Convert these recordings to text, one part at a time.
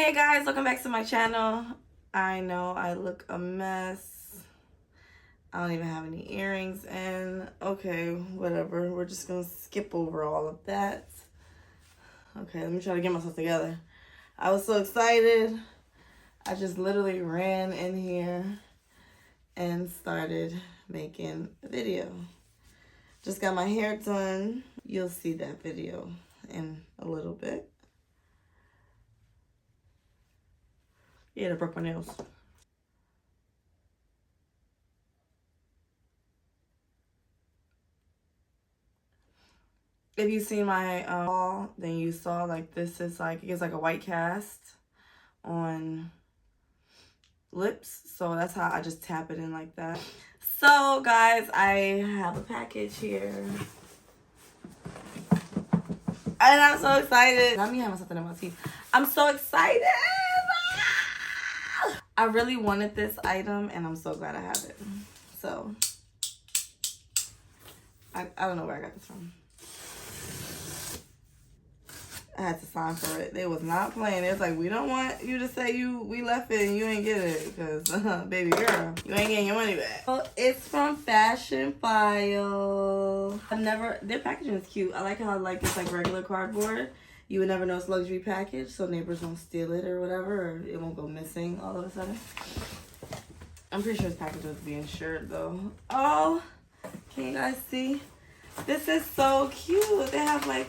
Hey guys, welcome back to my channel. I know I look a mess. I don't even have any earrings in. Okay, whatever. We're just gonna skip over all of that. Okay, let me try to get myself together. I was so excited. I just literally ran in here and started making a video. Just got my hair done. You'll see that video in a little bit. Yeah, I broke my nails. If you see my haul, then you saw like this is like, it gives like a white cast on lips. So that's how I just tap it in like that. So guys, I have a package here. And I'm so excited. Not me having something in my teeth. I'm so excited. I really wanted this item and I'm so glad I have it. So, I don't know where I got this from. I had to sign for it. They was not playing. It was like, we don't want you to say we left it and you ain't get it. Because, baby girl, you ain't getting your money back. So, it's from Fashion File. Their packaging is cute. I like how it's like regular cardboard. You would never know it's luxury package, so neighbors won't steal it or whatever, or it won't go missing all of a sudden. I'm pretty sure this package was being insured though. Oh, can you guys see? This is so cute. They have like,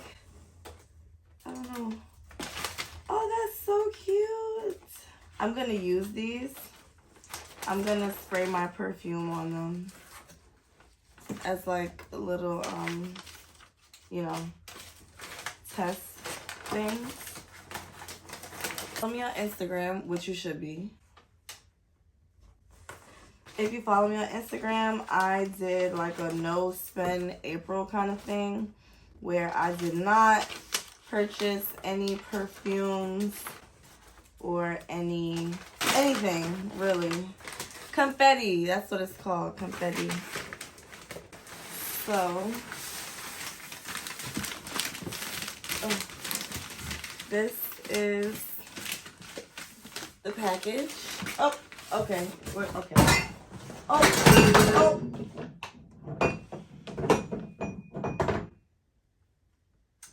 I don't know. Oh, that's so cute. I'm gonna use these. I'm gonna spray my perfume on them as like a little, test things. Follow me on Instagram, which you should be. If you follow me on Instagram, I did like a no spend April kind of thing where I did not purchase any perfumes or anything really. Confetti, that's what it's called, confetti. So, this is the package. Oh, okay, okay. Oh.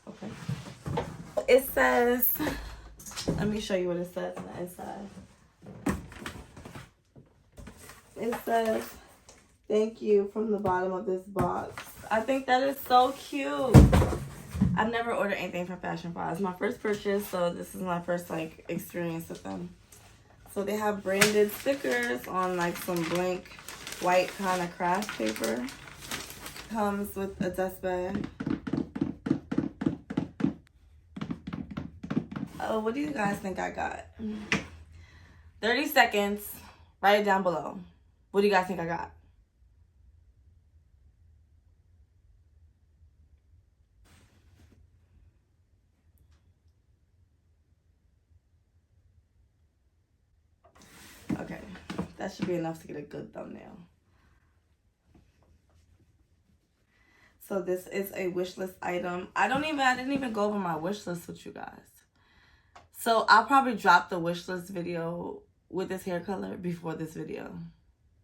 Okay. It says, let me show you what it says on the inside. It says, thank you from the bottom of this box. I think that is so cute. I've never ordered anything from Fashion File. It's my first purchase, so this is my first like experience with them. So they have branded stickers on like some blank white kind of craft paper. Comes with a dust bag. Oh, what do you guys think I got? 30 seconds. Write it down below. What do you guys think I got? Okay, that should be enough to get a good thumbnail. So this is a wish list item. I didn't even go over my wish list with you guys. So I'll probably drop the wish list video with this hair color before this video.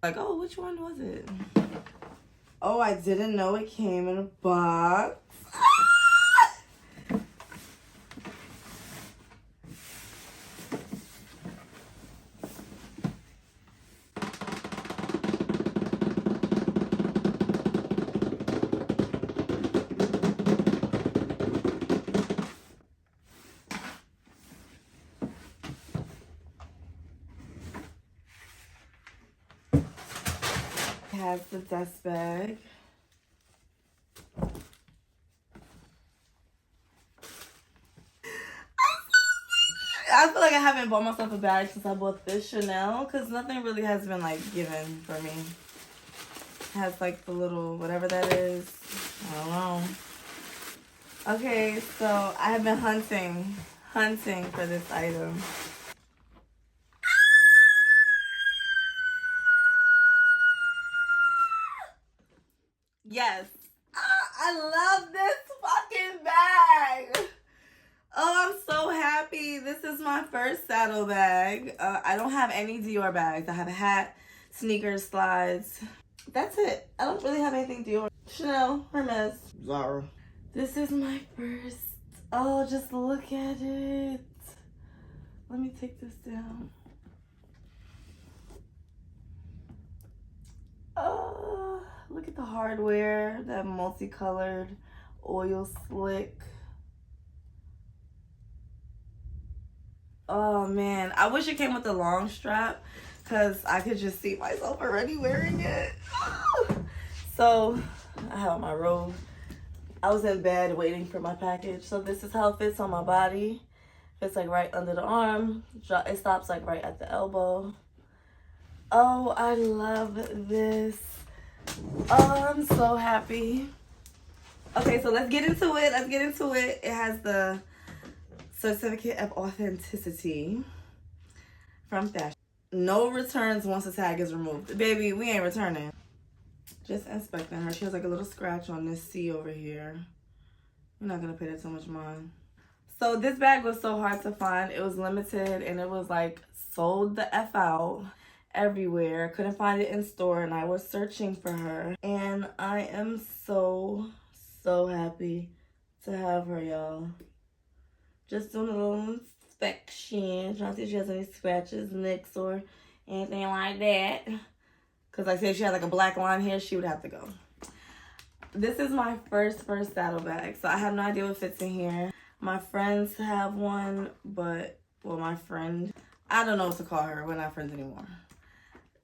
Like, oh, which one was it? Oh, I didn't know it came in a box. It has the dust bag. I feel like I haven't bought myself a bag since I bought this Chanel because nothing really has been like given for me. It has like the little whatever that is. I don't know. Okay, so I have been hunting for this item. Yes. I love this fucking bag. Oh, I'm so happy. This is my first saddle bag. I don't have any Dior bags. I have a hat, sneakers, slides. That's it. I don't really have anything Dior. Chanel, Hermes, Zara. This is my first. Oh, just look at it. Let me take this down. Oh, look at the hardware. That multicolored oil slick. Oh man, I wish it came with a long strap because I could just see myself already wearing it. So I have my robe. I was in bed waiting for my package. So this is how it fits on my body. Fits like right under the arm. It stops like right at the elbow. Oh, I love this. Oh, I'm so happy. Okay, so let's get into it. It has the certificate of authenticity from Fashion. No returns once the tag is removed. Baby, we ain't returning. Just inspecting her. She has like a little scratch on this C over here. I'm not gonna pay that so much mind. So this bag was so hard to find. It was limited and it was like sold the F out everywhere. Couldn't find it in store and I was searching for her. And I am so happy to have her, y'all. Just doing a little inspection. Trying to see if she has any scratches, nicks, or anything like that. Because I said if she had like a black line here, she would have to go. This is my first saddle bag. So I have no idea what fits in here. My friends have one, but, well, my friend, I don't know what to call her. We're not friends anymore.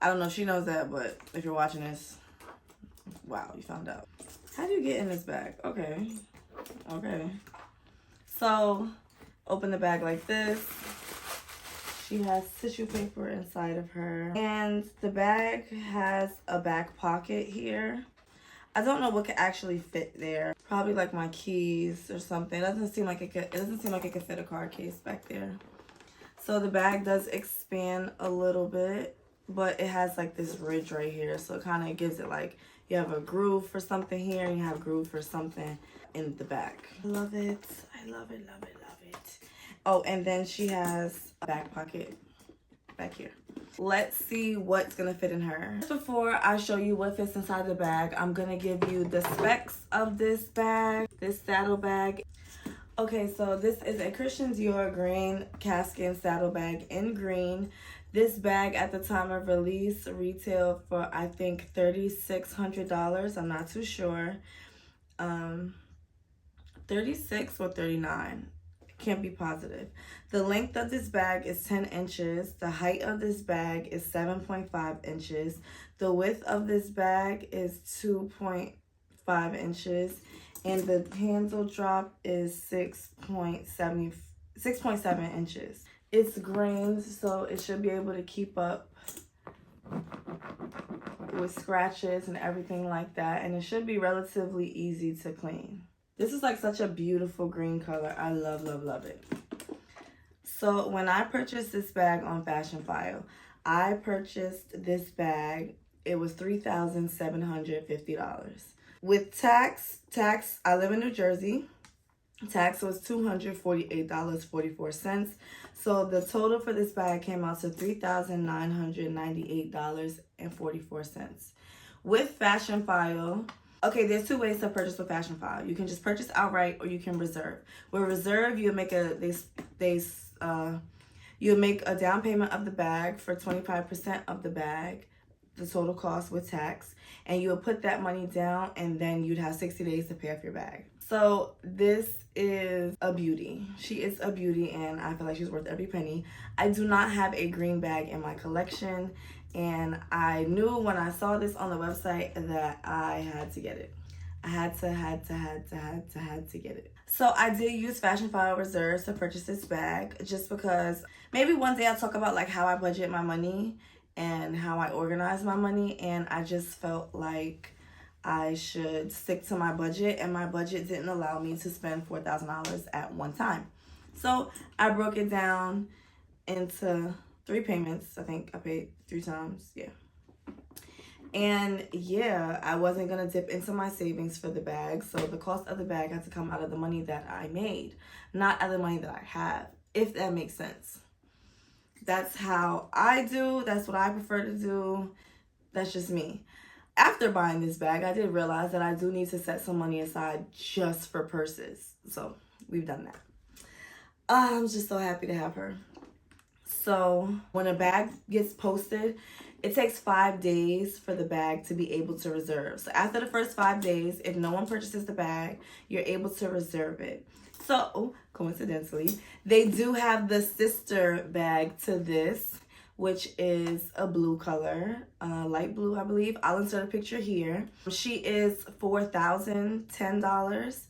I don't know if she knows that, but if you're watching this, wow, you found out. How do you get in this bag? Okay. So, open the bag like this. She has tissue paper inside of her. And the bag has a back pocket here. I don't know what could actually fit there. Probably like my keys or something. It doesn't seem like it could fit a card case back there. So the bag does expand a little bit, but it has like this ridge right here. So it kind of gives it like you have a groove for something here and you have a groove for something in the back. I love it. I love it. Oh, and then she has a back pocket back here. Let's see what's gonna fit in her. Before I show you what fits inside the bag, I'm gonna give you the specs of this bag, this saddle bag. Okay, so this is a Christian Dior green casket saddle bag in green. This bag at the time of release retailed for I think $3,600. I'm not too sure. 36 or 39. Can't be positive. The length of this bag is 10 inches. The height of this bag is 7.5 inches. The width of this bag is 2.5 inches. And the handle drop is 6.7 inches. It's green, so it should be able to keep up with scratches and everything like that. And it should be relatively easy to clean. This is like such a beautiful green color. I love it. So when I purchased this bag on Fashion File, I purchased this bag. It was $3,750. With tax, I live in New Jersey. Tax was $248.44. So the total for this bag came out to $3,998.44. With Fashion File, okay, there's two ways to purchase with Fashion File. You can just purchase outright or you can reserve. With reserve, you make you make a down payment of the bag for 25% of the bag, the total cost with tax, and you would put that money down and then you'd have 60 days to pay off your bag. So this is a beauty. She is a beauty and I feel like she's worth every penny. I do not have a green bag in my collection and I knew when I saw this on the website that I had to get it. I had to get it. So I did use Fashion File Reserve to purchase this bag just because maybe one day I'll talk about like how I budget my money and how I organize my money, and I just felt like I should stick to my budget, and my budget didn't allow me to spend $4,000 at one time. So I broke it down into 3 payments. I think I paid 3 times, yeah. And yeah, I wasn't gonna dip into my savings for the bag, so the cost of the bag had to come out of the money that I made, not out of the money that I have, if that makes sense. That's how I do. That's what I prefer to do. That's just me. After buying this bag, I did realize that I do need to set some money aside just for purses. So we've done that. I'm just so happy to have her. So when a bag gets posted, it takes 5 days for the bag to be able to reserve. So after the first 5 days, if no one purchases the bag, you're able to reserve it. So coincidentally, they do have the sister bag to this, which is a blue color, light blue, I believe. I'll insert a picture here. She is $4,010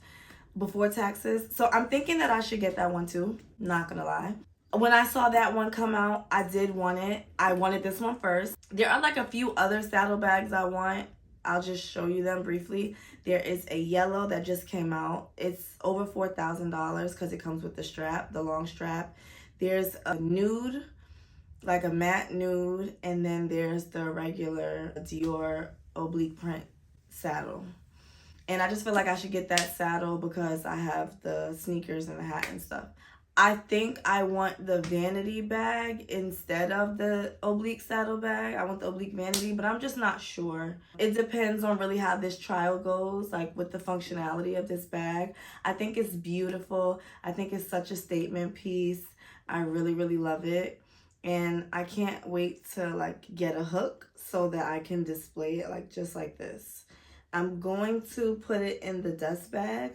before taxes. So I'm thinking that I should get that one too, not gonna lie. When I saw that one come out, I did want it. I wanted this one first. There are like a few other saddle bags I want. I'll just show you them briefly. There is a yellow that just came out. It's over $4,000 because it comes with the strap, the long strap. There's a nude, like a matte nude, and then there's the regular Dior oblique print saddle. And I just feel like I should get that saddle because I have the sneakers and the hat and stuff. I think I want the vanity bag instead of the oblique saddle bag. I want the oblique vanity, but I'm just not sure. It depends on really how this trial goes, like with the functionality of this bag. I think it's beautiful. I think it's such a statement piece. I really, really love it. And I can't wait to like get a hook so that I can display it like just like this. I'm going to put it in the dust bag.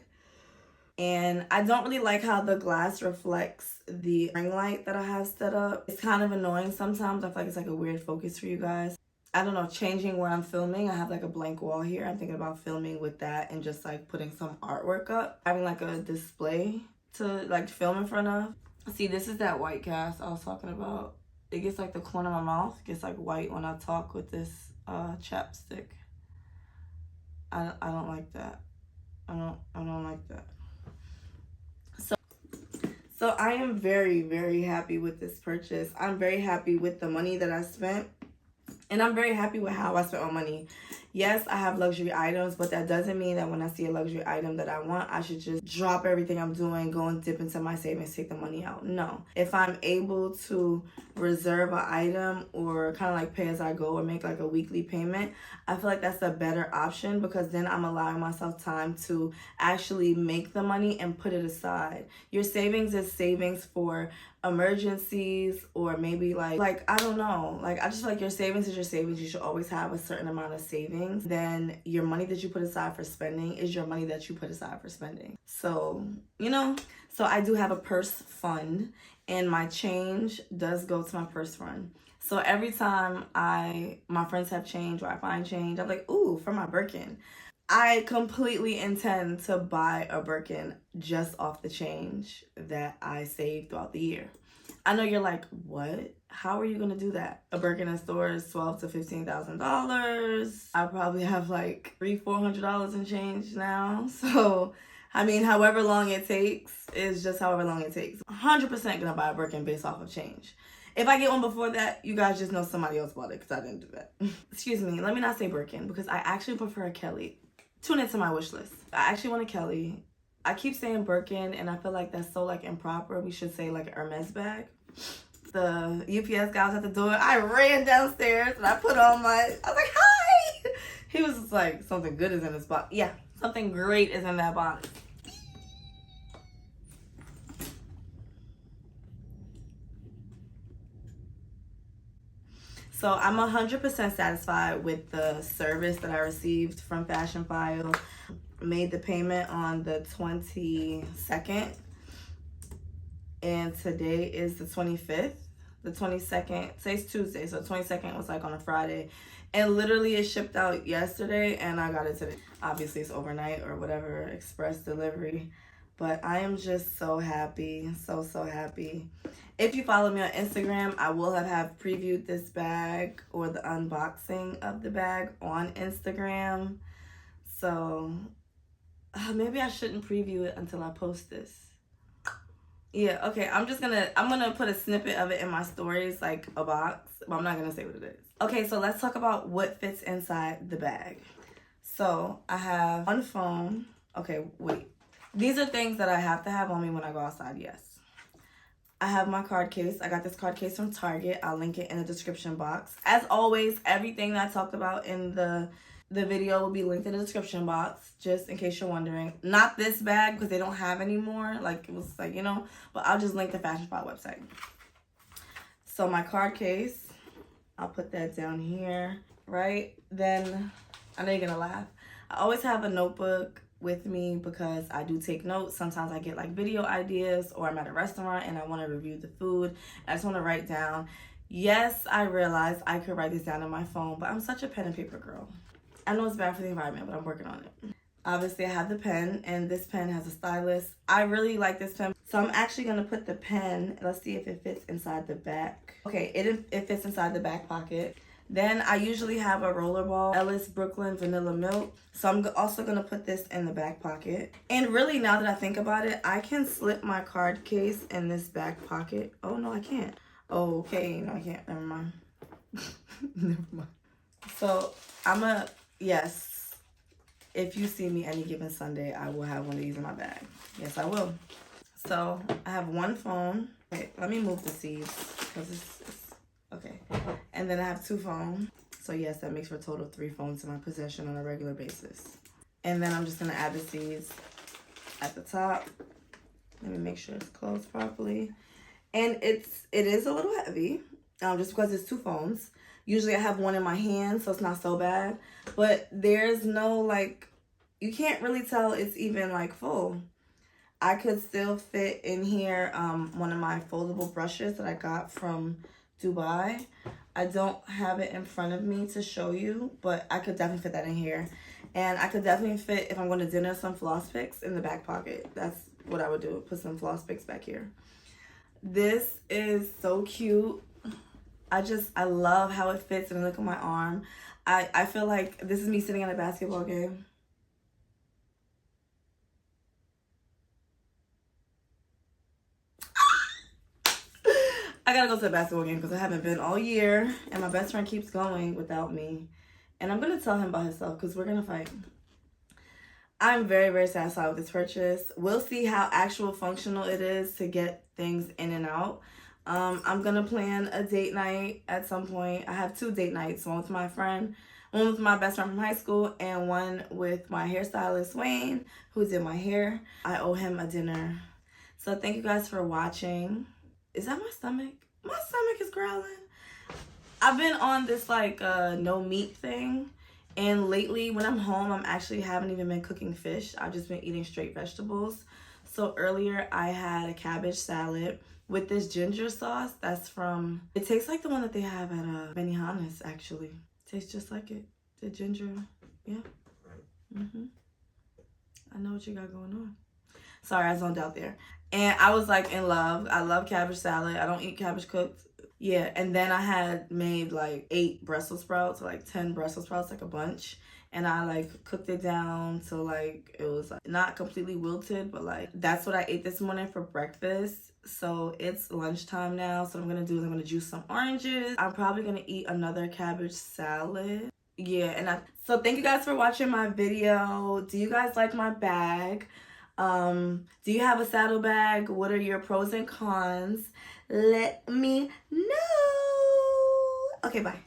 And I don't really like how the glass reflects the ring light that I have set up. It's kind of annoying sometimes. I feel like it's like a weird focus for you guys. I don't know, changing where I'm filming. I have like a blank wall here. I'm thinking about filming with that and just like putting some artwork up. Having like a display to like film in front of. See, this is that white cast I was talking about. It gets like the corner of my mouth gets like white when I talk with this chapstick. I don't like that. I don't like that. So I am very, very happy with this purchase. I'm very happy with the money that I spent. And I'm very happy with how I spent my money. Yes, I have luxury items, but that doesn't mean that when I see a luxury item that I want, I should just drop everything I'm doing, go and dip into my savings, take the money out. No. If I'm able to reserve an item or kind of like pay as I go or make like a weekly payment, I feel like that's a better option because then I'm allowing myself time to actually make the money and put it aside. Your savings is savings for emergencies or maybe like I don't know, like I just feel like your savings is your savings. You should always have a certain amount of savings. Then your money that you put aside for spending is your money that you put aside for spending. So you know, so I do have a purse fund and my change does go to my purse fund. So every time my friends have change or I find change, I'm like, ooh, for my Birkin. I completely intend to buy a Birkin just off the change that I saved throughout the year. I know you're like, what? How are you gonna do that? A Birkin in store is $12,000 to $15,000. I probably have like $300-400 in change now. So I mean, however long it takes is just however long it takes. 100% gonna buy a Birkin based off of change. If I get one before that, you guys just know somebody else bought it because I didn't do that. Excuse me, let me not say Birkin because I actually prefer a Kelly. Tune into my wish list. I actually want a Kelly. I keep saying Birkin and I feel like that's so like improper. We should say like a Hermes bag. The UPS guy was at the door. I ran downstairs and I put on I was like, hi! He was just like, something good is in this box. Yeah, something great is in that box. So I'm 100% satisfied with the service that I received from Fashion File. Made the payment on the 22nd and today is the 25th. The 22nd, today's Tuesday, so 22nd was like on a Friday. And literally it shipped out yesterday and I got it today. Obviously it's overnight or whatever, express delivery. But I am just so happy, so happy. If you follow me on Instagram, I will have previewed this bag or the unboxing of the bag on Instagram. So maybe I shouldn't preview it until I post this. Yeah, okay. I'm gonna put a snippet of it in my stories, like a box, but I'm not gonna say what it is. Okay, so let's talk about what fits inside the bag. So I have one phone. Okay, wait. These are things that I have to have on me when I go outside, yes. I have my card case. I got this card case from Target. I'll link it in the description box. As always, everything that I talked about in the video will be linked in the description box, just in case you're wondering. Not this bag, because they don't have anymore. Like, it was like, you know, but I'll just link the Fashion File website. So my card case, I'll put that down here, right? Then, I know you're gonna laugh. I always have a notebook with me because I do take notes. Sometimes I get like video ideas, or I'm at a restaurant and I want to review the food. I just want to write down. Yes, I realize I could write this down on my phone, but I'm such a pen and paper girl. I know it's bad for the environment, but I'm working on it. Obviously, I have the pen, and this pen has a stylus. I really like this pen, so I'm actually going to put the pen. Let's see if it fits inside the back. Okay, it fits inside the back pocket. Then I usually have a rollerball, Ellis Brooklyn Vanilla Milk. So I'm also going to put this in the back pocket. And really, now that I think about it, I can slip my card case in this back pocket. Oh, no, I can't. Oh, okay. No, I can't. Never mind. Never mind. So yes, if you see me any given Sunday, I will have one of these in my bag. Yes, I will. So I have one phone. Okay, let me move the seeds because it's okay. And then I have two phones. So yes, that makes for a total of 3 phones in my possession on a regular basis. And then I'm just gonna add the seeds at the top. Let me make sure it's closed properly. And it is a little heavy, just because it's 2 phones. Usually I have one in my hand, so it's not so bad. But there's no, like, you can't really tell it's even, like, full. I could still fit in here one of my foldable brushes that I got from Dubai. I don't have it in front of me to show you, but I could definitely fit that in here. And I could definitely fit, if I'm going to dinner, some floss picks in the back pocket. That's what I would do, put some floss picks back here. This is so cute. I love how it fits, and look at my arm. I feel like this is me sitting at a basketball game. I gotta go to the basketball game because I haven't been all year, and my best friend keeps going without me. And I'm gonna tell him by himself because we're gonna fight. I'm very, very satisfied with this purchase. We'll see how actual functional it is to get things in and out. I'm gonna plan a date night at some point. I have 2 date nights, one with my friend, one with my best friend from high school, and one with my hairstylist, Wayne, who did my hair. I owe him a dinner. So thank you guys for watching. Is that my stomach? My stomach is growling. I've been on this like no meat thing. And lately when I'm home, haven't even been cooking fish. I've just been eating straight vegetables. So earlier I had a cabbage salad with this ginger sauce that's from, it tastes like the one that they have at Benihana's actually. Tastes just like it. The ginger, yeah. I know what you got going on. Sorry, I zoned out there. And I was like in love. I love cabbage salad. I don't eat cabbage cooked. Yeah, and then I had made like 8 Brussels sprouts, or like 10 Brussels sprouts, like a bunch. And I like cooked it down so like it was like not completely wilted, but like that's what I ate this morning for breakfast. So it's lunchtime now. So what I'm gonna do is I'm gonna juice some oranges. I'm probably gonna eat another cabbage salad. Yeah, and so thank you guys for watching my video. Do you guys like my bag? Do you have a saddlebag? What are your pros and cons? Let me know. Okay, bye.